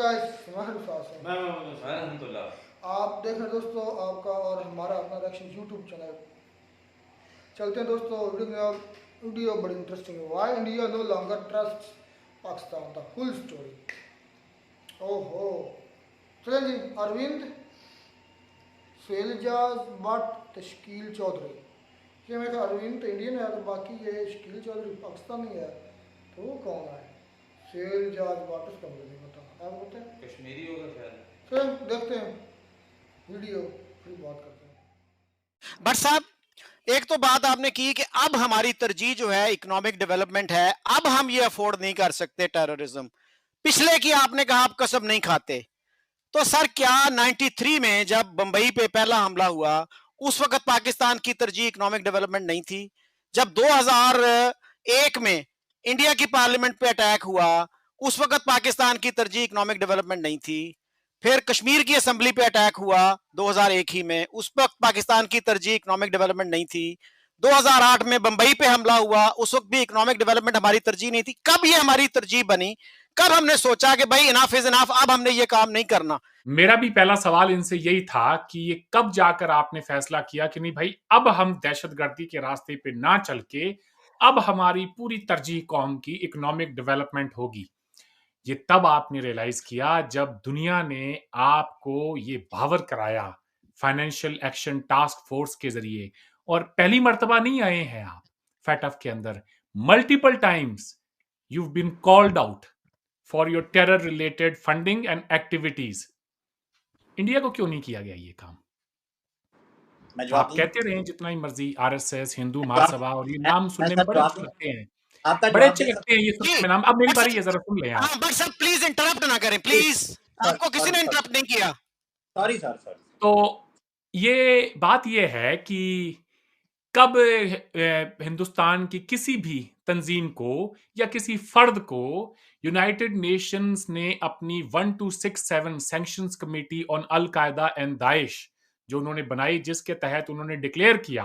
आप देख रहे हैं दोस्तों आपका और हमारा अपना रिएक्शन यूट्यूब चैनल। चलते हैं दोस्तों, वीडियो बड़ी इंटरेस्टिंग है। Why India no longer trust Pakistan, the full story. ओहो, चलें जी। अरविंद शैलजाज भट्ट, तश्कील चौधरी। ये मैं कहा अरविंद तो इंडियन है, तो बाकी ये शकील चौधरी पाकिस्तानी है, तो वो कौन है? शैलजाज भट्ट, उसका मुझे नहीं पता, आप बताएं। कश्मीरी होगा शायद। चलो देखते हैं वीडियो, फिर बात करते हैं। भट्ट साहब, एक तो बात आपने की कि अब हमारी तरजीह जो है इकोनॉमिक डेवलपमेंट है, अब हम ये अफोर्ड नहीं कर सकते टेररिज्म। पिछले की आपने कहा आप कसम नहीं खाते, तो सर क्या 93 में जब बंबई पे पहला हमला हुआ उस वक्त पाकिस्तान की तरजीह इकोनॉमिक डेवलपमेंट नहीं थी? जब 2001 में इंडिया की पार्लियामेंट पे अटैक हुआ उस वक्त पाकिस्तान की तरजीह इकोनॉमिक डेवलपमेंट नहीं थी। फिर कश्मीर की असेंबली पे अटैक हुआ 2001 ही में, उस वक्त पाकिस्तान की तरजीह इकोनॉमिक डेवलपमेंट नहीं थी। 2008 में बंबई पे हमला हुआ, उस वक्त भी इकोनॉमिक डेवलपमेंट हमारी तरजीह नहीं थी। कब ये हमारी तरजीह बनी? कब हमने सोचा कि भाई इनफ इज इनफ, अब हमने ये काम नहीं करना? मेरा भी पहला सवाल इनसे यही था कि ये कब जाकर आपने फैसला किया कि नहीं भाई, अब हम दहशतगर्दी के रास्ते पे ना चल के अब हमारी पूरी तरजीह कौम की इकोनॉमिक डेवलपमेंट होगी? ये तब आपने रियलाइज किया जब दुनिया ने आपको ये बावर कराया फाइनेंशियल एक्शन टास्क फोर्स के जरिए। और पहली मर्तबा नहीं आए हैं आप, फैटफ के अंदर multiple times you been called out for your terror related funding and activities. India को क्यों नहीं किया गया ये काम? आप कहते रहे जितना ही मर्जी, आरएसएस, हिंदू महासभा, और ये नाम सुनने में बड़े अच्छे लगते हैं, बड़े अच्छे लगते हैं ये सुनने में नाम। अब मेरी बारी है, जरा सुन लें आप। बट सर प्लीज इंटरप्ट ना करें, प्लीज। आपको किसी ने इंटरप्ट नहीं किया। Sorry sir. तो ये बात ये है कि कब हिंदुस्तान की किसी भी तंजीम को या किसी फर्द को यूनाइटेड नेशंस ने अपनी 1267 सैंक्शंस कमेटी ऑन अल कायदा एंड दाइश जो उन्होंने बनाई, जिसके तहत उन्होंने डिक्लेयर किया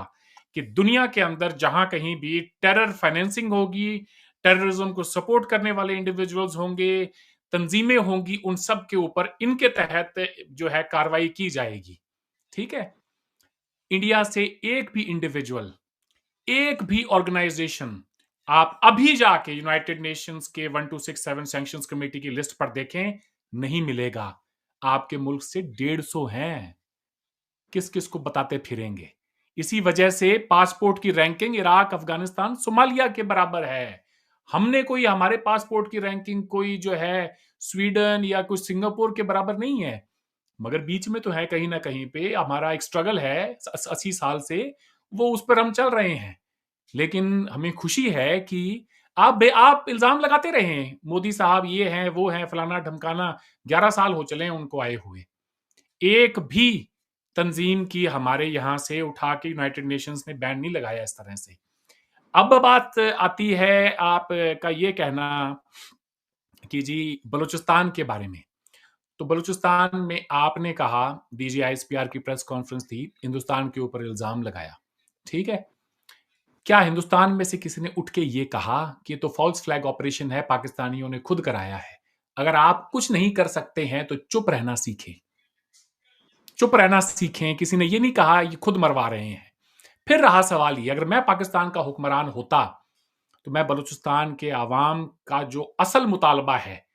कि दुनिया के अंदर जहां कहीं भी टेरर फाइनेंसिंग होगी, टेररिज्म को सपोर्ट करने वाले इंडिविजुअल्स होंगे, तंजीमें होंगी, उन सब के ऊपर इनके तहत जो है कार्रवाई की जाएगी। ठीक है, इंडिया से एक भी इंडिविजुअल, एक भी ऑर्गेनाइजेशन आप अभी जाके यूनाइटेड नेशंस के 1267 सैंक्शंस कमेटी की लिस्ट पर देखें, नहीं मिलेगा। आपके मुल्क से 150 हैं, किस किस को बताते फिरेंगे? इसी वजह से पासपोर्ट की रैंकिंग इराक, अफगानिस्तान, सोमालिया के बराबर है। हमने कोई, हमारे पासपोर्ट की रैंकिंग कोई जो है स्वीडन या कुछ सिंगापुर के बराबर नहीं है, मगर बीच में तो है, कहीं ना कहीं पे हमारा एक स्ट्रगल है 80 साल से, वो उस पर हम चल रहे हैं। लेकिन हमें खुशी है कि आप इल्जाम लगाते रहे, मोदी साहब ये हैं वो हैं फलाना ढमकाना, 11 साल हो चले हैं उनको आए हुए। एक भी तंजीम की हमारे यहां से उठा के यूनाइटेड नेशंस ने बैन नहीं लगाया इस तरह से। अब बात आती है आपका ये कहना कि जी बलूचिस्तान के बारे में। तो बलूचिस्तान में आपने कहा, डीजीआईएसपीआर की प्रेस कॉन्फ्रेंस थी, हिंदुस्तान के ऊपर इल्जाम लगाया। ठीक है, क्या हिंदुस्तान में से किसी ने उठ के ये कहा कि ये तो फॉल्स फ्लैग ऑपरेशन है, पाकिस्तानियों ने खुद कराया है? अगर आप कुछ नहीं कर सकते हैं तो चुप रहना सीखें, चुप रहना सीखें। किसी ने ये नहीं कहा ये खुद मरवा रहे हैं। फिर रहा सवाल ये, अगर मैं पाकिस्तान का हुक्मरान होता तो मैं बलूचिस्तान के आवाम का जो असल मुतालबा है,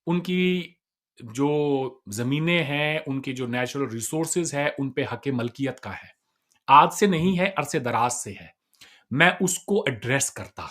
उनकी जो जमीनें हैं, उनके जो नेचुरल रिसोर्सेज है, उन पे हक मलकियत का है, आज से नहीं है, अरसे दराज से है, मैं उसको एड्रेस करता।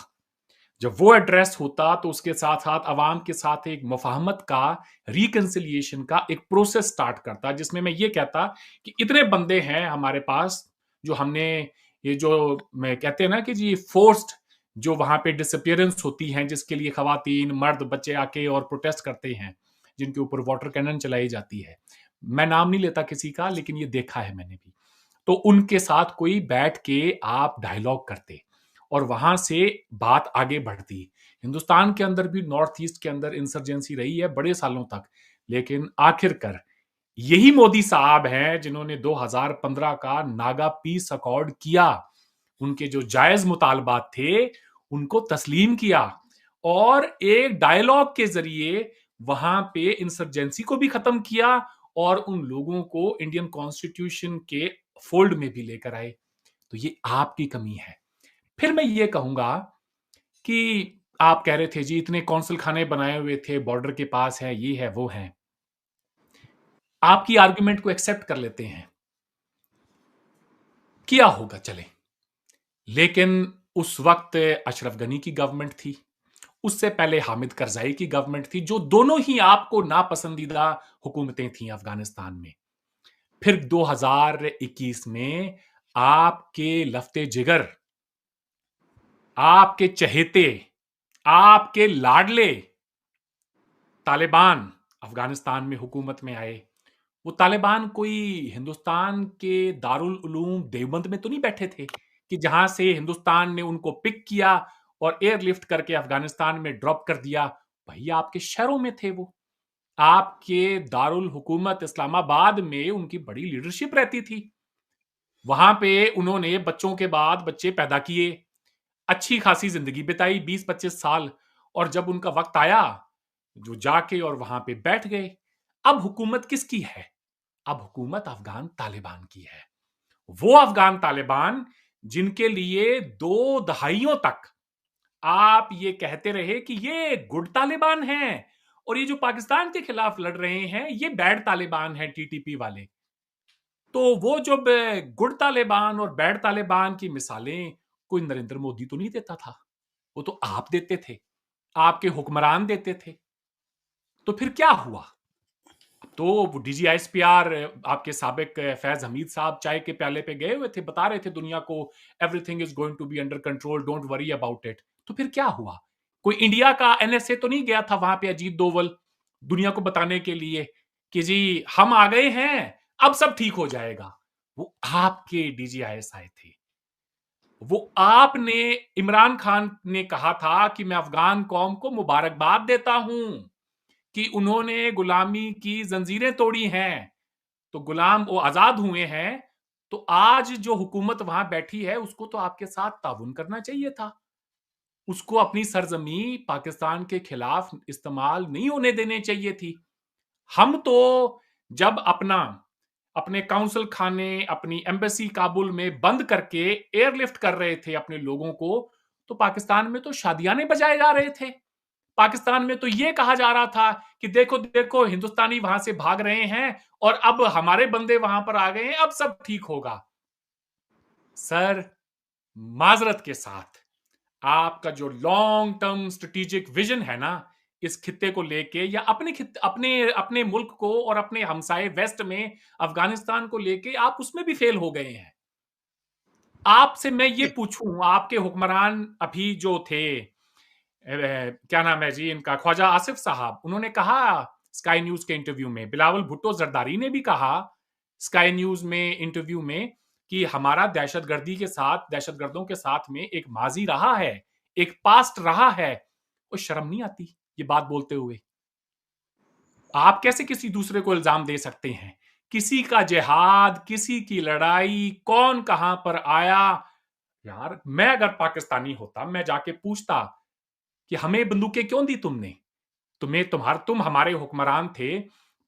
जब वो एड्रेस होता तो उसके साथ साथ अवाम के साथ एक मुफाहमत का, रिकंसिलिएशन का एक प्रोसेस स्टार्ट करता, जिसमें मैं ये कहता कि इतने बंदे हैं हमारे पास जो हमने, ये जो मैं कहते हैं ना कि जी फोर्स्ड जो वहां पे डिसअपियरेंस होती हैं, जिसके लिए खवातीन, मर्द, बच्चे आके और प्रोटेस्ट करते हैं, जिनके ऊपर वाटर कैनन चलाई जाती है, मैं नाम नहीं लेता किसी का, लेकिन ये देखा है मैंने भी। तो उनके साथ कोई बैठ के आप डायलॉग करते और वहां से बात आगे बढ़ती। हिंदुस्तान के अंदर भी, नॉर्थ ईस्ट के अंदर इंसर्जेंसी रही है बड़े सालों तक, लेकिन आखिरकार यही मोदी साहब हैं जिन्होंने 2015 का नागा पीस अकॉर्ड किया, उनके जो जायज मुतालबात थे उनको तस्लीम किया और एक डायलॉग के जरिए वहां पे इंसर्जेंसी को भी खत्म किया और उन लोगों को इंडियन कॉन्स्टिट्यूशन के फोल्ड में भी लेकर आए। तो ये आपकी कमी है। फिर मैं ये कहूंगा कि आप कह रहे थे जी इतने कौंसल खाने बनाए हुए थे, बॉर्डर के पास है, ये है वो है। आपकी आर्गुमेंट को एक्सेप्ट कर लेते हैं, किया होगा चले, लेकिन उस वक्त अशरफ गनी की गवर्नमेंट थी, उससे पहले हामिद करजाई की गवर्नमेंट थी, जो दोनों ही आपको नापसंदीदा हुकूमतें थी अफगानिस्तान में। फिर 2021 में आपके लफ्ते जिगर, आपके चहेते, आपके लाडले तालिबान अफगानिस्तान में हुकूमत में आए। वो तालिबान कोई हिंदुस्तान के दारुल उलूम देवबंद में तो नहीं बैठे थे कि जहां से हिंदुस्तान ने उनको पिक किया और एयरलिफ्ट करके अफगानिस्तान में ड्रॉप कर दिया। भाई आपके शहरों में थे वो, आपके दारुल हुकूमत इस्लामाबाद में उनकी बड़ी लीडरशिप रहती थी। वहां पे उन्होंने बच्चों के बाद बच्चे पैदा किए, अच्छी खासी जिंदगी बिताई 20-25 साल, और जब उनका वक्त आया जो जाके और वहां पे बैठ गए। अब हुकूमत किसकी है? अब हुकूमत अफगान तालिबान की है। वो अफगान तालिबान जिनके लिए 2 दहाइयों तक आप ये कहते रहे कि ये गुड तालिबान हैं और ये जो पाकिस्तान के खिलाफ लड़ रहे हैं ये बैड तालिबान हैं, टीटीपी वाले। तो वो जो गुड तालिबान और बैड तालिबान की मिसालें कोई नरेंद्र मोदी तो नहीं देता था, वो तो आप देते थे, आपके हुक्मरान देते थे। तो फिर क्या हुआ? तो डीजीआईएसपीआर आपके साबिक फैज हमीद साहब चाय के प्याले पे गए हुए थे, बता रहे थे दुनिया को everything is going to be under control, don't worry about it. तो फिर क्या हुआ? कोई इंडिया का एनएसए तो नहीं गया था वहां पे अजीत दोवल दुनिया को बताने के लिए कि जी हम आ गए हैं, अब सब ठीक हो जाएगा। वो आपके डीजीआईएस आए थे। वो आपने, इमरान खान ने कहा था कि मैं अफगान कौम को मुबारकबाद देता हूं कि उन्होंने गुलामी की जंजीरें तोड़ी हैं, तो गुलाम वो आजाद हुए हैं। तो आज जो हुकूमत वहां बैठी है उसको तो आपके साथ ताउन करना चाहिए था, उसको अपनी सरजमी पाकिस्तान के खिलाफ इस्तेमाल नहीं होने देने चाहिए थी। हम तो जब अपने काउंसिल खाने, अपनी एम्बेसी काबुल में बंद करके एयरलिफ्ट कर रहे थे अपने लोगों को, तो पाकिस्तान में तो शादियाने बजाए जा रहे थे। पाकिस्तान में तो यह कहा जा रहा था कि देखो देखो हिंदुस्तानी वहां से भाग रहे हैं और अब हमारे बंदे वहां पर आ गए हैं, अब सब ठीक होगा। सर, माजरत के साथ आपका जो लॉन्ग टर्म स्ट्रेटेजिक विजन है ना इस खित्ते को लेके, या अपने अपने मुल्क को और अपने हमसाए वेस्ट में अफगानिस्तान को लेके, आप उसमें भी फेल हो गए हैं। आपसे मैं ये पूछूं, आपके हुक्मरान अभी जो थे, क्या नाम है जी इनका, ख्वाजा आसिफ साहब, उन्होंने कहा स्काई न्यूज के इंटरव्यू में, बिलावल भुट्टो जरदारी ने भी कहा स्काई न्यूज में इंटरव्यू में कि हमारा दहशतगर्दी के साथ, दहशतगर्दों के साथ में एक माजी रहा है, एक पास्ट रहा है। वो शर्म नहीं आती ये बात बोलते हुए? आप कैसे किसी दूसरे को इल्जाम दे सकते हैं? किसी का जिहाद, किसी की लड़ाई, कौन कहां पर आया? यार मैं अगर पाकिस्तानी होता, मैं जाके पूछता कि हमें बंदूकें क्यों दी तुमने? तुम हमारे हुक्मरान थे,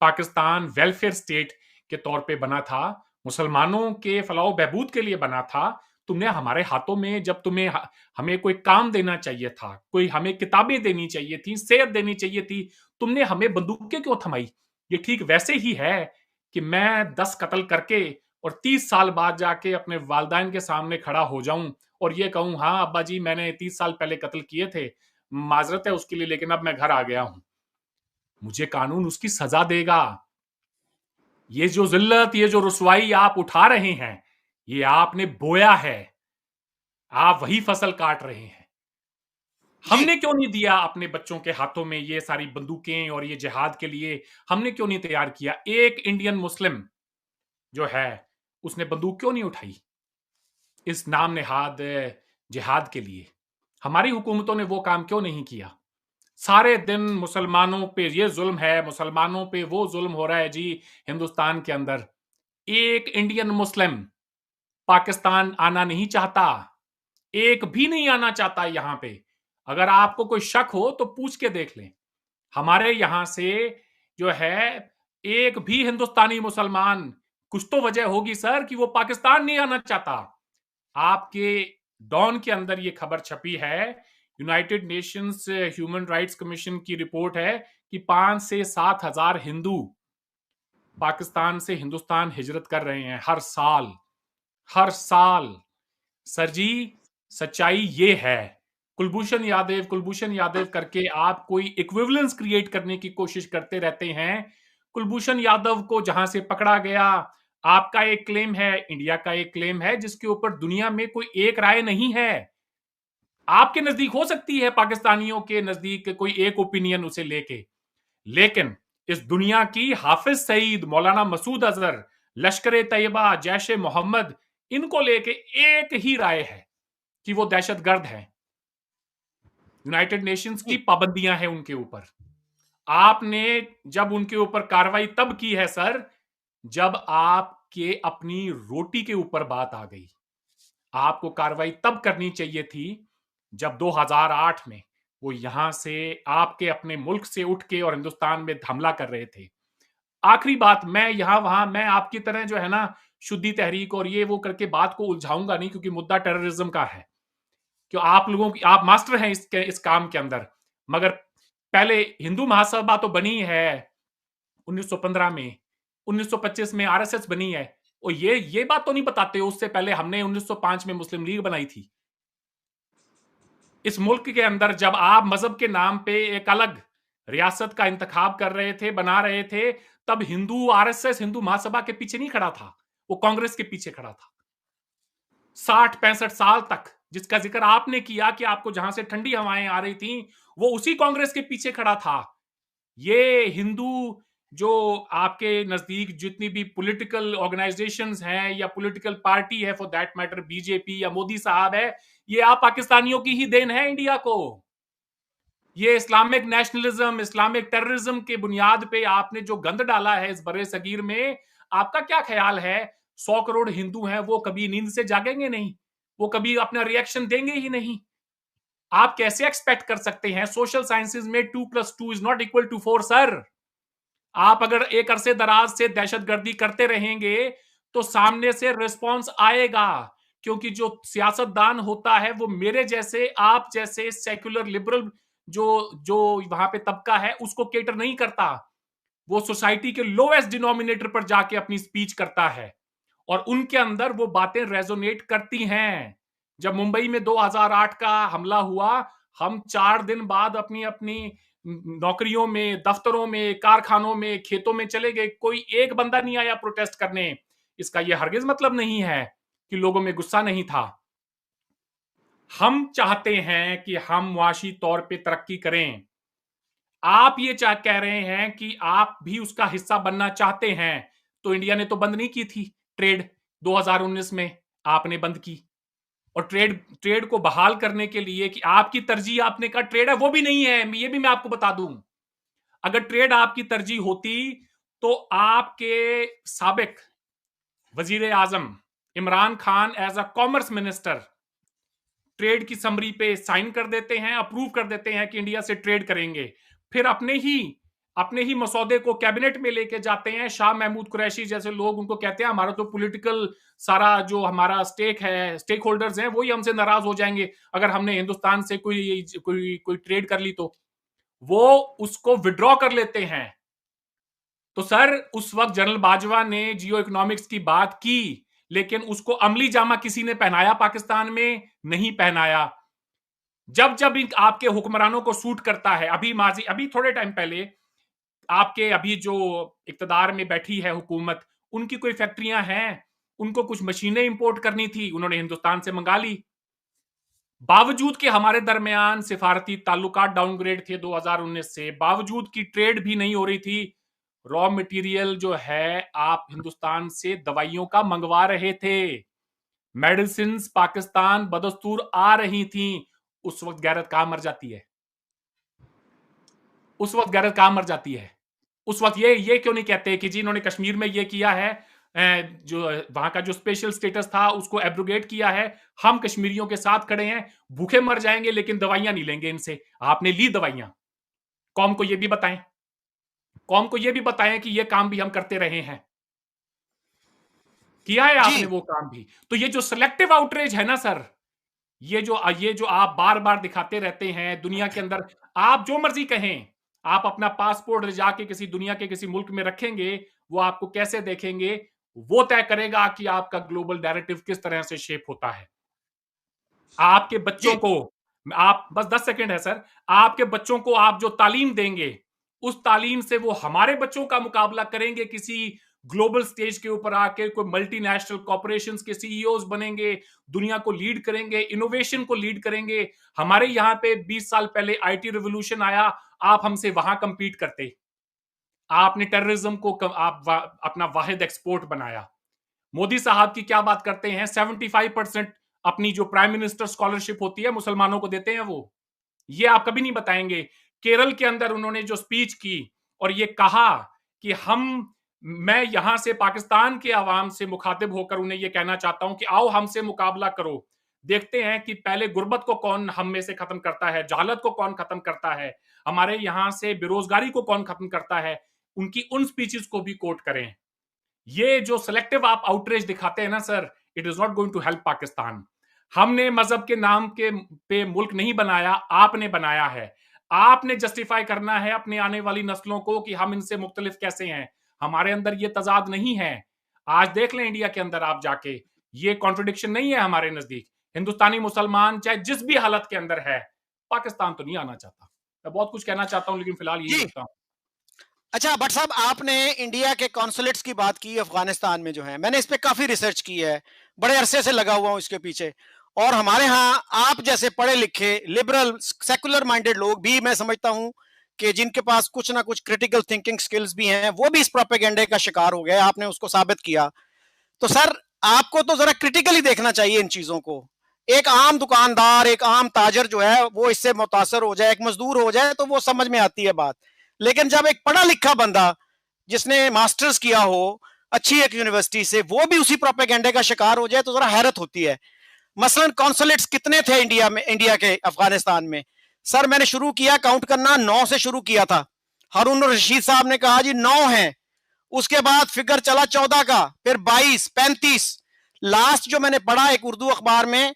पाकिस्तान वेलफेयर स्टेट के तौर पे बना था, मुसलमानों के फलाह बहबूद के लिए बना था। तुमने हमारे हाथों में, जब तुम्हें हमें कोई काम देना चाहिए था, कोई हमें किताबें देनी चाहिए थी, सेहत देनी चाहिए थी, तुमने हमें बंदूकें क्यों थमाई? ये ठीक वैसे ही है कि मैं 10 कत्ल करके और 30 साल बाद जाके अपने वालिदैन के सामने खड़ा हो जाऊं और ये कहूं हाँ अब्बा जी मैंने 30 साल पहले कत्ल किए थे, माजरत है उसके लिए, लेकिन अब मैं घर आ गया हूं। मुझे कानून उसकी सजा देगा। ये जो जिल्लत, ये जो रुसवाई आप उठा रहे हैं, ये आपने बोया है, आप वही फसल काट रहे हैं। हमने क्यों नहीं दिया अपने बच्चों के हाथों में ये सारी बंदूकें और ये जिहाद के लिए हमने क्यों नहीं तैयार किया? एक इंडियन मुस्लिम जो है उसने बंदूक क्यों नहीं उठाई इस नाम नेहाद जिहाद के लिए? हमारी हुकूमतों ने वो काम क्यों नहीं किया? सारे दिन मुसलमानों पे ये जुल्म है, मुसलमानों पे वो जुल्म हो रहा है जी हिंदुस्तान के अंदर। एक इंडियन मुस्लिम पाकिस्तान आना नहीं चाहता, एक भी नहीं आना चाहता यहां पे। अगर आपको कोई शक हो तो पूछ के देख लें। हमारे यहां से जो है एक भी हिंदुस्तानी मुसलमान, कुछ तो वजह होगी सर कि वो पाकिस्तान नहीं आना चाहता। आपके डॉन के अंदर ये खबर छपी है, United Nations human rights commission की रिपोर्ट है कि 5 से 7 हजार हिंदू पाकिस्तान से हिंदुस्तान हिजरत कर रहे हैं हर साल, हर साल। सर जी, सच्चाई ये है। कुलभूषण यादव करके आप कोई इक्विवेलेंस क्रिएट करने की कोशिश करते रहते हैं। कुलभूषण यादव को जहां से पकड़ा गया, आपका एक क्लेम है, इंडिया का एक क्लेम है, जिसके ऊपर दुनिया में कोई एक राय नहीं है। आपके नजदीक हो सकती है, पाकिस्तानियों के नजदीक कोई एक ओपिनियन उसे लेके, लेकिन इस दुनिया की हाफिज सईद, मौलाना मसूद अजहर, लश्कर तैयबा, जैश ए मोहम्मद, इनको लेके एक ही राय है कि वो दहशतगर्द है। यूनाइटेड नेशंस की पाबंदियां हैं उनके ऊपर। आपने जब उनके ऊपर कार्रवाई तब की है सर, जब आपके अपनी रोटी के ऊपर बात आ गई। आपको कार्रवाई तब करनी चाहिए थी जब 2008 में वो यहां से आपके अपने मुल्क से उठ के और हिंदुस्तान में हमला कर रहे थे। आखिरी बात, मैं यहां वहां मैं आपकी तरह जो है ना शुद्धि तहरीक और ये वो करके बात को उलझाऊंगा नहीं, क्योंकि मुद्दा टेररिज्म का है। क्यों आप लोगों की, आप मास्टर हैं इस काम के अंदर। मगर पहले हिंदू महासभा तो बनी है 1915 में, 1925 में आरएसएस बनी है, और ये बात तो नहीं बताते उससे पहले हमने 1905 में मुस्लिम लीग बनाई थी। इस मुल्क के अंदर जब आप मजहब के नाम पे एक अलग रियासत का इंतखाब कर रहे थे, बना रहे थे, तब हिंदू आरएसएस, हिंदू महासभा के पीछे नहीं खड़ा था, वो कांग्रेस के पीछे खड़ा था 60-65 साल तक। जिसका जिक्र आपने किया कि आपको जहां से ठंडी हवाएं आ रही थी, वो उसी कांग्रेस के पीछे खड़ा था। ये हिंदू जो आपके नजदीक जितनी भी पॉलिटिकल ऑर्गेनाइजेशंस हैं या पॉलिटिकल पार्टी है, फॉर दैट मैटर बीजेपी या मोदी साहब है, ये आप पाकिस्तानियों की ही देन है इंडिया को। ये इस्लामिक नेशनलिज्म, इस्लामिक टेररिज्म के बुनियाद पे आपने जो गंद डाला है इस बड़े सगीर में, आपका क्या ख्याल है 100 करोड़ हिंदू हैं, वो कभी नींद से जागेंगे नहीं? वो कभी अपना रिएक्शन देंगे ही नहीं? आप कैसे एक्सपेक्ट कर सकते हैं? सोशल साइंसेज में 2+2 is not equal to 4 sir. आप अगर एक अरसे दराज से दहशतगर्दी करते रहेंगे तो सामने से रिस्पॉन्स आएगा, क्योंकि जो सियासतदान होता है वो मेरे जैसे, आप जैसे सेक्युलर लिबरल जो जो वहां पे तबका है उसको केटर नहीं करता। वो सोसाइटी के लोएस्ट डिनोमिनेटर पर जाके अपनी स्पीच करता है, और उनके अंदर वो बातें रेजोनेट करती हैं। जब मुंबई में 2008 का हमला हुआ, हम 4 दिन बाद अपनी अपनी नौकरियों में, दफ्तरों में, कारखानों में, खेतों में चले गए, कोई एक बंदा नहीं आया प्रोटेस्ट करने। इसका यह हरगिज मतलब नहीं है कि लोगों में गुस्सा नहीं था। हम चाहते हैं कि हम मुआशी तौर पे तरक्की करें। आप ये कह रहे हैं कि आप भी उसका हिस्सा बनना चाहते हैं, तो इंडिया ने तो बंद नहीं की थी ट्रेड, 2019 में आपने बंद की। और ट्रेड को बहाल करने के लिए कि आपकी तरजीह आपने कहा ट्रेड है, वो भी नहीं है, ये भी मैं आपको बता दूं। अगर ट्रेड आपकी तरजीह होती तो आपके साबिक वजीर आजम Imran Khan as a commerce minister trade की समरी पे साइन कर देते हैं, अप्रूव कर देते हैं कि इंडिया से ट्रेड करेंगे, फिर अपने ही मसौदे को कैबिनेट में लेके जाते हैं। शाह महमूद कुरैशी जैसे लोग उनको कहते हैं हमारा तो पॉलिटिकल सारा जो हमारा स्टेक है, स्टेक होल्डर्स हैं, वही हमसे नाराज हो जाएंगे अगर हमने हिंदुस्तान से कोई ट्रेड कर ली, तो वो उसको विड्रॉ कर लेते हैं। तो सर उस वक्त जनरल बाजवा ने जियो इकोनॉमिक्स की बात की, लेकिन उसको अमली जामा किसी ने पहनाया पाकिस्तान में? नहीं पहनाया। जब जब आपके हुक्मरानों को सूट करता है, अभी थोड़े टाइम पहले आपके अभी जो इक्तदार में बैठी है हुकूमत, उनकी कोई फैक्ट्रियां हैं, उनको कुछ मशीनें इंपोर्ट करनी थी, उन्होंने हिंदुस्तान से मंगा ली, बावजूद कि हमारे दरमियान सिफारती ताल्लुकात डाउनग्रेड थे 2019 से, बावजूद की ट्रेड भी नहीं हो रही थी। रॉ मटेरियल जो है आप हिंदुस्तान से दवाइयों का मंगवा रहे थे, मेडिसिन पाकिस्तान बदस्तूर आ रही थी। उस वक्त गैरत कहां मर जाती है? उस वक्त गैरत कहां मर जाती है? उस वक्त ये क्यों नहीं कहते कि जी इन्होंने कश्मीर में ये किया है, जो वहां का जो स्पेशल स्टेटस था उसको एब्रोगेट किया है, हम कश्मीरियों के साथ खड़े हैं, भूखे मर जाएंगे लेकिन दवाइयां नहीं लेंगे इनसे। आपने ली दवाइयां, कौम को ये भी बताएं, कौम को ये भी बताएं कि ये काम भी हम करते रहे हैं, किया है आपने जी वो काम भी। तो ये जो सिलेक्टिव आउटरीच है ना सर, ये जो आप बार बार दिखाते रहते हैं दुनिया के अंदर, आप जो मर्जी कहें, आप अपना पासपोर्ट ले जाके किसी दुनिया के किसी मुल्क में रखेंगे, वो आपको कैसे देखेंगे, वो तय करेगा कि आपका ग्लोबल नैरेटिव किस तरह से शेप होता है। आपके बच्चों जी को, आप बस 10 सेकंड है सर, आपके बच्चों को आप जो तालीम देंगे, उस तालीम से वो हमारे बच्चों का मुकाबला करेंगे, किसी ग्लोबल स्टेज के ऊपर आके कोई मल्टीनेशनल कॉर्पोरेशंस के सीईओज बनेंगे, दुनिया को लीड करेंगे, इनोवेशन को लीड करेंगे। हमारे यहां पे 20 साल पहले आईटी रिवॉल्यूशन आया, आप हमसे वहां कंपीट करते, आपने टेररिज्म को अपना वाहिद एक्सपोर्ट बनाया। मोदी साहब की क्या बात करते हैं, 75% अपनी जो प्राइम मिनिस्टर स्कॉलरशिप होती है मुसलमानों को देते हैं वो, ये आप कभी नहीं बताएंगे। केरल के अंदर उन्होंने जो स्पीच की और ये कहा कि मैं यहां से पाकिस्तान के आवाम से मुखातिब होकर उन्हें यह कहना चाहता हूं कि आओ हमसे मुकाबला करो, देखते हैं कि पहले गुर्बत को कौन हम में से खत्म करता है, जहालत को कौन खत्म करता है, हमारे यहां से बेरोजगारी को कौन खत्म करता है। उनकी उन स्पीचेस को भी कोट करें। ये जो सिलेक्टिव आप आउटरीच दिखाते हैं ना sir, it is not going to help Pakistan. हमने मजहब के नाम के पे मुल्क नहीं बनाया, आपने बनाया है। आपने जस्टिफाई करना है अपने आने वाली नस्लों को कि हम इनसे मुख्तलिफ कैसे हैं। हमारे अंदर ये तजाद नहीं है। आज देख लें इंडिया के अंदर आप जाके, ये कॉन्ट्रोडिक्शन नहीं है हमारे नजदीक। हिंदुस्तानी मुसलमान चाहे जिस भी हालत के अंदर है, पाकिस्तान तो नहीं आना चाहता। मैं बहुत कुछ कहना चाहता हूं लेकिन फिलहाल यही जी रखता हूं। अच्छा भट्ट साहब, आपने इंडिया के कॉन्सुलेट्स की बात की अफगानिस्तान में जो है, मैंने इस पे काफी रिसर्च की है, बड़े अरसे से लगा हुआ हूं इसके पीछे। और हमारे यहाँ आप जैसे पढ़े लिखे लिबरल सेकुलर माइंडेड लोग भी, मैं समझता हूं कि जिनके पास कुछ ना कुछ क्रिटिकल थिंकिंग स्किल्स भी हैं, वो भी इस प्रोपेगेंडे का शिकार हो गए। आपने उसको साबित किया। तो सर, आपको तो जरा क्रिटिकली देखना चाहिए इन चीजों को। एक आम दुकानदार, एक आम ताजर जो है वो इससे मुतासर हो जाए, एक मजदूर हो जाए, तो वो समझ में आती है बात। लेकिन जब एक पढ़ा लिखा बंदा जिसने मास्टर्स किया हो अच्छी एक यूनिवर्सिटी से, वो भी उसी प्रोपेगेंडे का शिकार हो जाए, तो जरा हैरत होती है। मसलन कॉन्सुलेट्स कितने थे इंडिया में, इंडिया के अफगानिस्तान में? सर मैंने शुरू किया काउंट करना, 9 से शुरू किया था। हारून रशीद साहब ने कहा जी 9 हैं। उसके बाद फिगर चला 14 का, फिर 22, 35, लास्ट जो मैंने पढ़ा एक उर्दू अखबार में,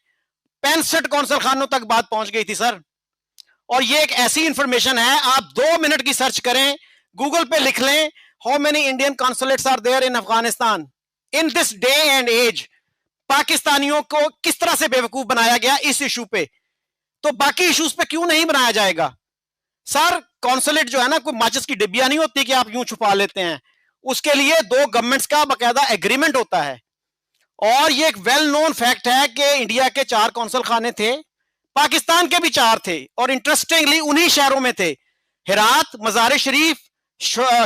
65 कौंसल खानों तक बात पहुंच गई थी सर। और ये एक ऐसी इंफॉर्मेशन है, आप 2 मिनट की सर्च करें, गूगल पे लिख लें, how many Indian consulates are there in Afghanistan in this day and age. पाकिस्तानियों को किस तरह से बेवकूफ बनाया गया इस इशू पे, तो बाकी इश्यूज पे क्यों नहीं बनाया जाएगा? सर कॉन्सुलेट जो है ना, कोई माचिस की डिब्बियां नहीं होती कि आप यूं छुपा लेते हैं। उसके लिए 2 गवर्नमेंट्स का बकायदा एग्रीमेंट होता है। और ये एक वेल नोन फैक्ट है कि इंडिया के 4 कौंसल खाने थे, पाकिस्तान के भी 4 थे, और इंटरेस्टिंगली उन्हीं शहरों में थे, हेरात, मजार शरीफ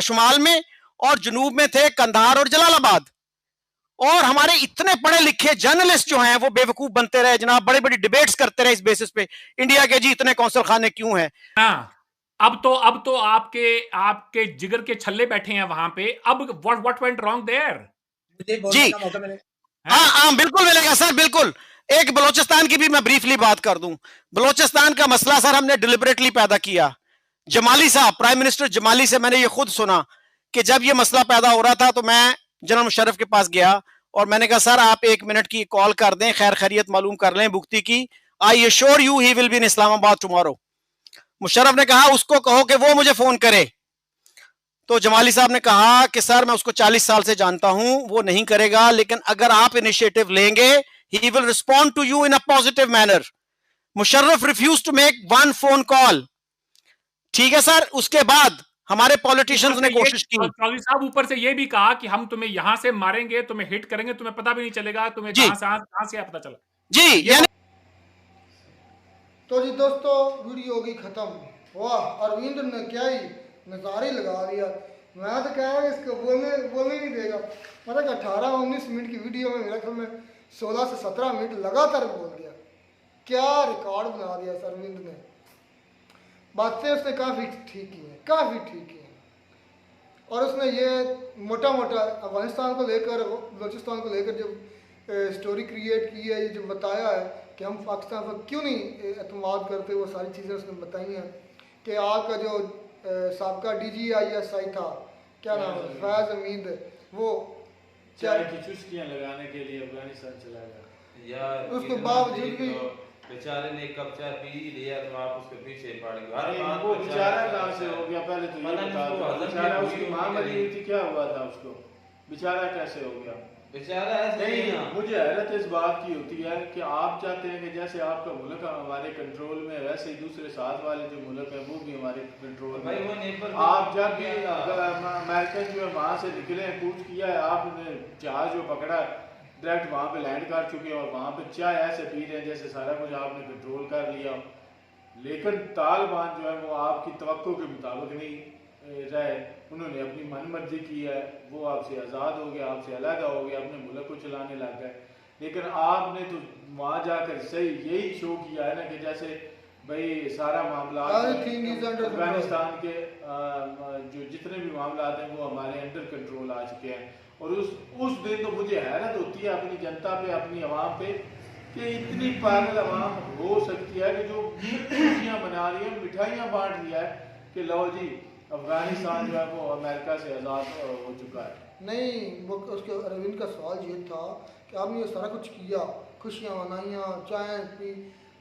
शुमाल में, और जनूब में थे कंधार और जलालाबाद। और हमारे इतने पढ़े लिखे जर्नलिस्ट जो हैं वो बेवकूफ बनते रहे जनाब, बड़ी बड़ी डिबेट्स करते रहे इस बेसिस पे, इंडिया के जी इतने कौंसल खाने क्यों हैं। हाँ, अब तो आपके जिगर के छल्ले बैठे हैं वहां पे। अब व्हाट वेंट रॉन्ग देयर? मुझे बोलने जी का मौका मिले। हाँ हाँ बिल्कुल मिलेगा सर, बिल्कुल। एक बलोचिस्तान की भी मैं ब्रीफली बात कर दूं। बलोचिस्तान का मसला सर हमने डिलिबरेटली पैदा किया। जमाली साहब, प्राइम मिनिस्टर जमाली से मैंने ये खुद सुना कि जब ये मसला पैदा हो रहा था तो मैं जनरल मुशर्रफ के पास गया और मैंने कहा सर आप 1 मिनट की कॉल कर दें, खैर खैरियत मालूम कर लें बुख्ती की। I assure you he will be in Islamabad tomorrow. Musharraf ने कहा उसको कहो कि वो मुझे फोन करे। तो जमाली साहब ने कहा कि सर मैं उसको 40 साल से जानता हूं, वो नहीं करेगा, लेकिन अगर आप इनिशिएटिव लेंगे he will respond to you in a positive manner. Musharraf refuse to make 1 phone call. ठीक है सर। उसके बाद हमारे पॉलिटिशियंस ने कोशिश की। चौधरी साहब ऊपर से ये भी कहा कि हम तुम्हें यहां से मारेंगे, तुम्हें हिट करेंगे, तुम्हें पता भी नहीं चलेगा तुम्हें जी कहां से पता चला। जी, यानी तो जी दोस्तों, वीडियो होगी खत्म। वाह, अरविंद ने क्या ही नज़ारे लगा दिया। मैं तो कह रहा हूँ इसको बोलने नहीं देगा। मतलब 18-19 मिनट की वीडियो में मेरा ख्याल में 16 से 17 मिनट लगातार बोल गया। क्या रिकॉर्ड बना दिया सर अरविंद ने। बातें उसने काफ़ी ठीक की हैं, काफ़ी ठीक की हैं। और उसने ये मोटा मोटा अफगानिस्तान को लेकर, बलूचिस्तान को लेकर जब स्टोरी क्रिएट की है, ये जो बताया है कि हम पाकिस्तान पर क्यों नहीं एतमाद करते, वो सारी चीज़ें उसने बताई हैं कि आपका जो साबका DGISI था, क्या नाम है, फैज अमीद, वो चाय की चुस्कियां लगाने के लिए अफगानिस्तान चला गया। यार उसके इतना बावजूद ठीक भी तो बेचारे ने एक कप चाय पी लिया तो आप उसके पीछे पड़ गए। हर अरे बात वो पर बेचारा चाय कहाँ से चाय। हो गया, पहले तो ये पता नहीं बता उसको दो, हजम बेचारा नहीं उसकी हुई माँ होगी मरी हुई नहीं। थी, क्या हुआ था उसको, बेचारा कैसे हो गया। बेचारा ऐसे नहीं, नहीं ना। मुझे हैरत इस बात की होती है कि आप चाहते हैं कि जैसे आपका मुल्क हमारे कंट्रोल में है, वैसे ही दूसरे साथ वाले जो मुल्क है वो भी हमारे कंट्रोल में भाई है। वो नेपर आप जब भी अमेरिकन जो है वहाँ से निकले हैं, कूच किया है, आपने जहाज जो पकड़ा डायरेक्ट वहाँ पे लैंड कर चुके हैं और वहाँ पे चाय ऐसे पी रहे हैं जैसे सारा कुछ आपने कंट्रोल कर लिया। लेकिन तालिबान जो है वो आपकी तवक्को के मुताबिक नहीं रहे, उन्होंने अपनी मन मर्जी की है, वो आपसे आज़ाद हो गया, आपसे अलग हो गया, अपने मुल्क को चलाने लग गए। लेकिन आपने तो वहाँ जाकर सही यही शो किया है ना कि जैसे भाई सारा मामला Everything is under control। Afghanistan के जो जितने भी मामला हैं वो हमारे अंडर कंट्रोल आ चुके हैं। और उस दिन तो मुझे हैरत होती है अपनी जनता पे, अपनी आवाम पे, कि इतनी पागल आवाम हो सकती है कि जो खुशियाँ मना रही है, मिठाइयाँ बांट रही है कि लो जी अफगानिस्तान जो है वो अमेरिका से आज़ाद हो चुका है। नहीं, वो उसके अरविंद का सवाल ये था कि आपने ये सारा कुछ किया, खुशियाँ मनाइयाँ, चाय पी,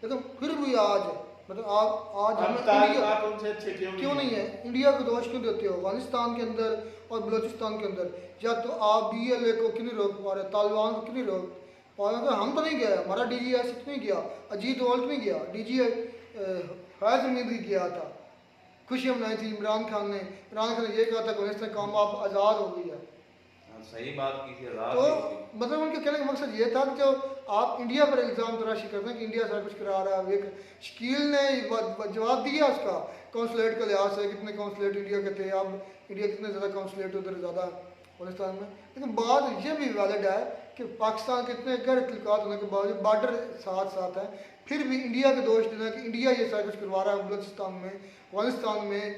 लेकिन फिर भी आज मतलब आप आज हम हमें ताल्लुकात उनसे अच्छे क्यों नहीं है, इंडिया को दोष क्यों देते हो अफगानिस्तान के अंदर और बलोचिस्तान के अंदर? या तो आप BLA को क्यों नहीं रोक पा रहे, तालिबान को क्यों नहीं रोक पा रहे? तो हम तो नहीं गए, हमारा DGIS नहीं गया, अजीत वोल्ट नहीं गया, DGI फैज अमीद भी गया था, खुशियाँ मनाई थी। इमरान खान ने ये कहा था कि अफगानिस्तान कौम आप आज़ाद हो गई है। सही बात की थी, आज़ाद तो ही होगी। मतलब उनके कहने का मकसद ये था कि जो आप इंडिया पर इल्ज़ाम तराशी करते हैं कि इंडिया सारा कुछ करा रहा है। एक शकील ने जवाब दिया उसका कौंसलेट के लिहाज से, कितने कौंसलेट इंडिया के थे, अब इंडिया कितने ज़्यादा कौंसलेट उधर ज़्यादा अफगानिस्तान में। लेकिन बात ये भी वैलिड है कि पाकिस्तान के इतने गैर तल्लुकात होने के बावजूद बॉर्डर साथ साथ है, फिर भी इंडिया के दोष देना कि इंडिया ये सारा कुछ करवा रहा है बलूचिस्तान में,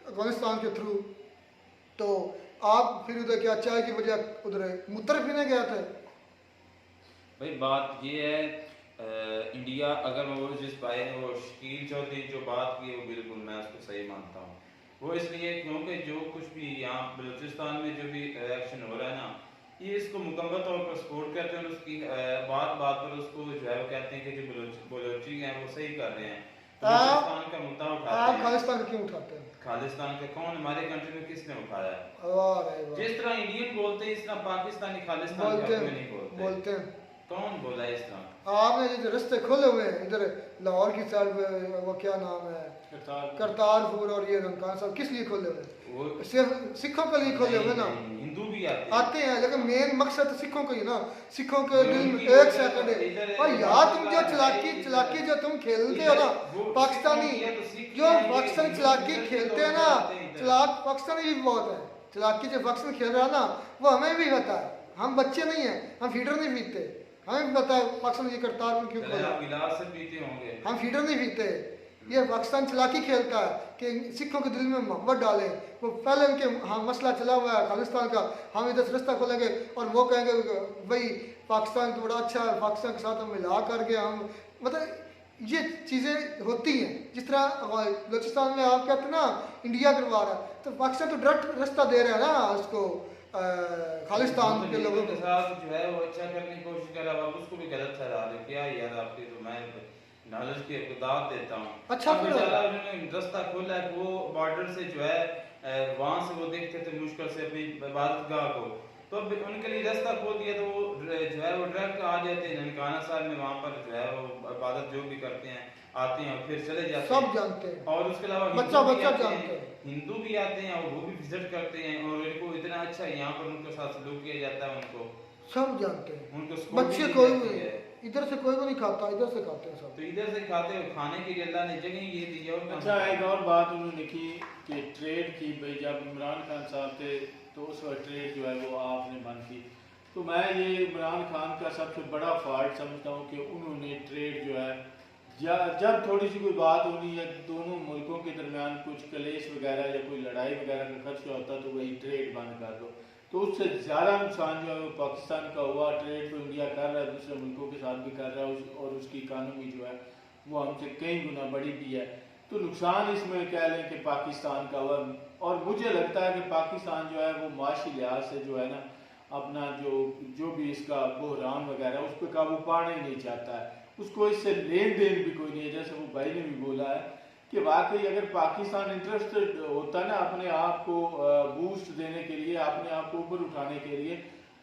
अफगानिस्तान के थ्रू। तो आप फिर उधर क्या चाय की बजाय उधर मूत्र पीने गए थे? भाई बात ये है इंडिया अगर वो जिस भाई ने वो शकील चौधरी जो बात की वो बिल्कुल मैं उसको सही मानता हूँ। वो इसलिए क्योंकि जो कुछ भी यहाँ बलूचिस्तान में जो भी एक्शन हो रहा है ना, ये इसको मुकम्मल तौर पर सपोर्ट करते हैं। उसकी बात पर उसको जो है वो कहते हैं कि जो बलोची हैं वो सही कर रहे हैं, बलूचिस्तान का मुद्दा उठाते आप हैं। खालिस्तान क्यों उठाते हैं? खालिस्तान का कौन हमारे कंट्री में किसने उठाया है? वाह रे वाह। जिस तरह इंडियन बोलते हैं इस तरह पाकिस्तानी खालिस्तान के हक में नहीं बोलते हैं। कौन बोला है इस तरह? आपने जो रास्ते खोले हुए हैं इधर लाहौर की साइड पे, वो क्या नाम है, करतारपुर और ये ननकाना साहब, किस लिए खोले हुए हैं? वो सिर्फ सिखों के लिए खोले हुए ना। हिंदू भी आते हैं, लेकिन मेन मकसद तो सिखों का ही ना। सिखों के दिल में उनकी एक वो सेकंड इधर और है, यार तुम जो इधर चलाकी जो तुम खेलते हो ना, वो पाकिस्तानी सिखों की है तो सिख जो हैं, ये पाकिस्तानी हिंदू चलाकी इधर से खेलते लोग हैं ना, आते हैं इधर। चलाक पाकिस्तानी भी बहुत है। चलाकी जो पाकिस्तान खेल रहा है ना, वो हमें भी पता है। हम बच्चे नहीं हैं, हम फीडर नहीं पीते, हमें भी पता है पाकिस्तान ये करतारपुर क्यों चले खोला। आप गिलास से पीते होंगे। हम फीडर नहीं पीते। ये पाकिस्तान चलाकी खेलता है कि सिखों के दिल में मोहब्बत डालें। वो पहले उनके हाँ मसला चला हुआ है खालिस्तान का, हम इधर से रास्ता खोलेंगे और वो कहेंगे भाई पाकिस्तान तो बड़ा अच्छा है, पाकिस्तान के साथ हम मिला करके हम, मतलब ये चीज़ें होती हैं। जिस तरह बलूचिस्तान में आप कहते हैं ना इंडिया करवा रहा है, तो पाकिस्तान तो डायरेक्ट रास्ता दे रहा है ना उसको खालिस्तान के लोगों के को। साथ जो है वो अच्छा करने की कोशिश कर रहा है, उसको भी गलत ठहरा रहे। क्या यार आपकी तो मैं नॉलेज की दाद देता हूँ। अच्छा अब बेचारा उन्होंने रास्ता खोला है, वो बॉर्डर से जो है वहाँ से वो देखते थे मुश्किल से अपनी इबादतगाह को, तो अब उनके लिए रास्ता खोल दिया तो वो जो है वो डायरेक्ट आ जाते हैं ननकाना साहब में, वहाँ पर जो है वो इबादत जो भी करते हैं आते हैं और फिर चले जाते हैं। सब जानते हैं और उसके अलावा बच्चा हिंदू भी बच्चा आते जानते हैं, हैं। हिंदू भी आते हैं और वो भी विजिट करते हैं और इनको इतना अच्छा यहाँ पर उनके साथ सलूक किया जाता है, उनको सब जानते हैं। उनको स्कूल बच्चे भी कोई जाती भी है। इधर से कोई भी नहीं खाता, इधर से खाते हैं सब। तो इधर से खाते हो, खाने के लिए अल्लाह ने जगह ये दी है। और अच्छा एक और बात उन्होंने की कि ट्रेड की, भाई जब इमरान खान साहब थे तो उस वक्त ट्रेड जो है वो आपने बंद की। तो मैं ये इमरान खान का सबसे बड़ा फॉल्ट समझता हूँ कि उन्होंने ट्रेड जो है जब थोड़ी सी कोई बात होनी है दोनों मुल्कों के दरमियान कुछ कलेश वगैरह या कोई लड़ाई वगैरह का खर्चा होता तो वही ट्रेड बंद कर दो, तो उससे ज़्यादा नुकसान जो है वो पाकिस्तान का हुआ। ट्रेड तो इंडिया कर रहा है, दूसरे मुल्कों के साथ भी कर रहा है और उसकी इकानमी जो है वो हमसे कई गुना बड़ी भी है। तो नुकसान इसमें कह लें कि पाकिस्तान का हुआ। और मुझे लगता है कि पाकिस्तान जो है वो माशी लिहाज से जो है ना अपना जो भी इसका बहरान वगैरह उस पर काबू पाना ही नहीं चाहता है, उसको इससे लेन देन भी कोई नहीं है। जैसे वो भाई ने भी बोला है कि वाकई अगर पाकिस्तान इंटरेस्टेड होता ना अपने आप को बूस्ट देने के लिए, अपने आप को ऊपर उठाने के लिए,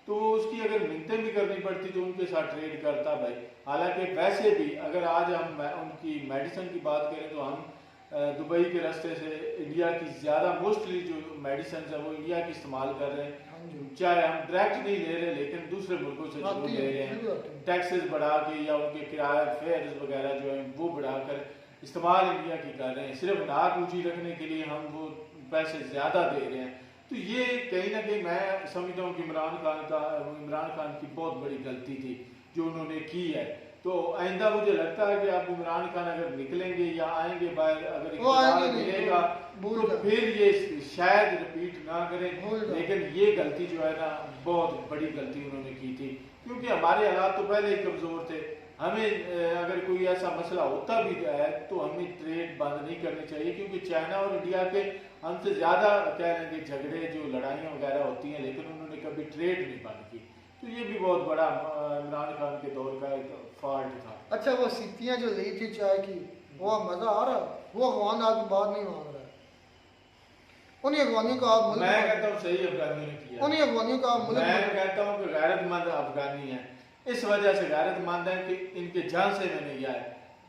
तो उसकी अगर मिन्नतें भी करनी पड़ती तो उनके साथ ट्रेड करता भाई। हालांकि वैसे भी अगर आज हम उनकी मेडिसिन की बात करें तो हम दुबई के रास्ते से इंडिया की ज़्यादा मोस्टली जो मेडिसिन है वो इंडिया की इस्तेमाल कर रहे हैं, चाहे हम डायरेक्ट नहीं ले रहे लेकिन दूसरे मुल्कों से जो ले रहे हैं, टैक्सेस बढ़ा के या उनके किराया फेयर्स वगैरह जो है वो बढ़ाकर इस्तेमाल इंडिया की कर रहे हैं। सिर्फ नाक ऊँची रखने के लिए हम वो पैसे ज़्यादा दे रहे हैं। तो ये कहीं ना कहीं मैं समझता हूँ कि इमरान खान की बहुत बड़ी गलती थी जो उन्होंने की है। तो आइंदा मुझे लगता है कि आप इमरान खान अगर निकलेंगे या आएंगे बाहर, अगर इक़्तिदार मिलेगा तो फिर ये शायद रिपीट ना करें। लेकिन ये गलती जो है ना बहुत बड़ी गलती उन्होंने की थी, क्योंकि हमारे हालात तो पहले ही कमज़ोर थे। हमें अगर कोई ऐसा मसला होता भी है तो हमें ट्रेड बंद नहीं करनी चाहिए, क्योंकि चाइना और इंडिया के हमसे ज़्यादा कह लेंगे झगड़े जो लड़ाइयाँ वगैरह होती हैं, लेकिन उन्होंने कभी ट्रेड नहीं बंद की। तो ये भी बहुत बड़ा इमरान खान के दौर का एक फॉल्ट था। अच्छा, वो सीपियाँ जो ली थी चाय की, वो मज़ा आ रहा है? वो अफगान आज बात नहीं मान रहा है। उन्हीं अफगानियों का आप मैं कहता हूँ सही अफगानियों ने किया। उन्हीं अफगानियों का आप मैं कहता हूँ कि गैरतमंद अफगानी है, इस वजह से गैरतमंद है कि इनके जान से में नहीं आए।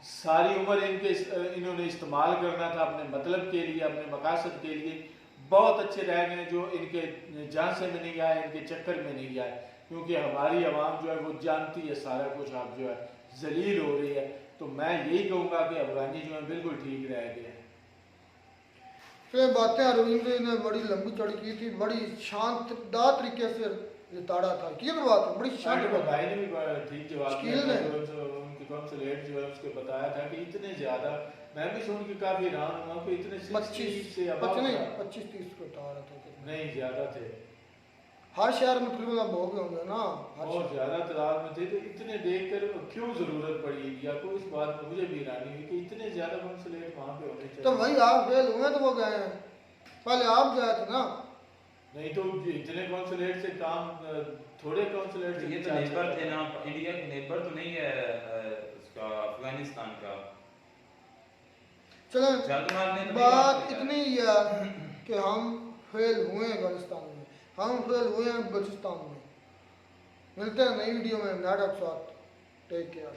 सारी उम्र इन्होंने इस्तेमाल करना था अपने मतलब के लिए, अपने मकासद के लिए। बहुत अच्छे रह गए जो इनके जान से में नहीं आए, इनके चक्कर में नहीं आए, क्योंकि हमारी आवाम जो है वो जानती है सारा कुछ आप जो है जलील हो रही है। तो मैं यही कहूँगा कि अफगानी जो है बिल्कुल ठीक रह गए। फिर बातें अरविंद ने बड़ी लंबी चौड़ी की थी, बड़ी शानदार तरीके से निताड़ा था। की बात है, बड़ी शांत भाई ने भी ठीक जवाब दिया। उनके कॉन्सुलेट जो है उसके बताया था कि इतने ज़्यादा, मैं भी सुन के काफ़ी हैरान हुआ कि इतने 25 से 25-30 को बता रहा था। नहीं ज़्यादा थे, हर शहर में तकरीबन बहुत होंगे ना, बहुत ज़्यादा तादाद में थे। तो इतने देख कर क्यों ज़रूरत पड़ी इंडिया को, इस बात में मुझे भी हैरानी हुई कि इतने ज़्यादा कॉन्सुलेट वहाँ पे होने चाहिए। तो भाई आप फेल हुए तो वो गए हैं, पहले आप गए थे ना। नहीं तो इतने कॉन्सुलेट से काम, थोड़े कॉन्सुलेट से ये तो नेबर थे ना, इंडिया के नेबर तो नहीं है उसका अफगानिस्तान का। चलो बात इतनी ही है कि हम फेल हुए हैं अफगानिस्तान में, हम फेल हुए हैं बलूचिस्तान में। मिलते हैं नई वीडियो में, नए साथ। Take care.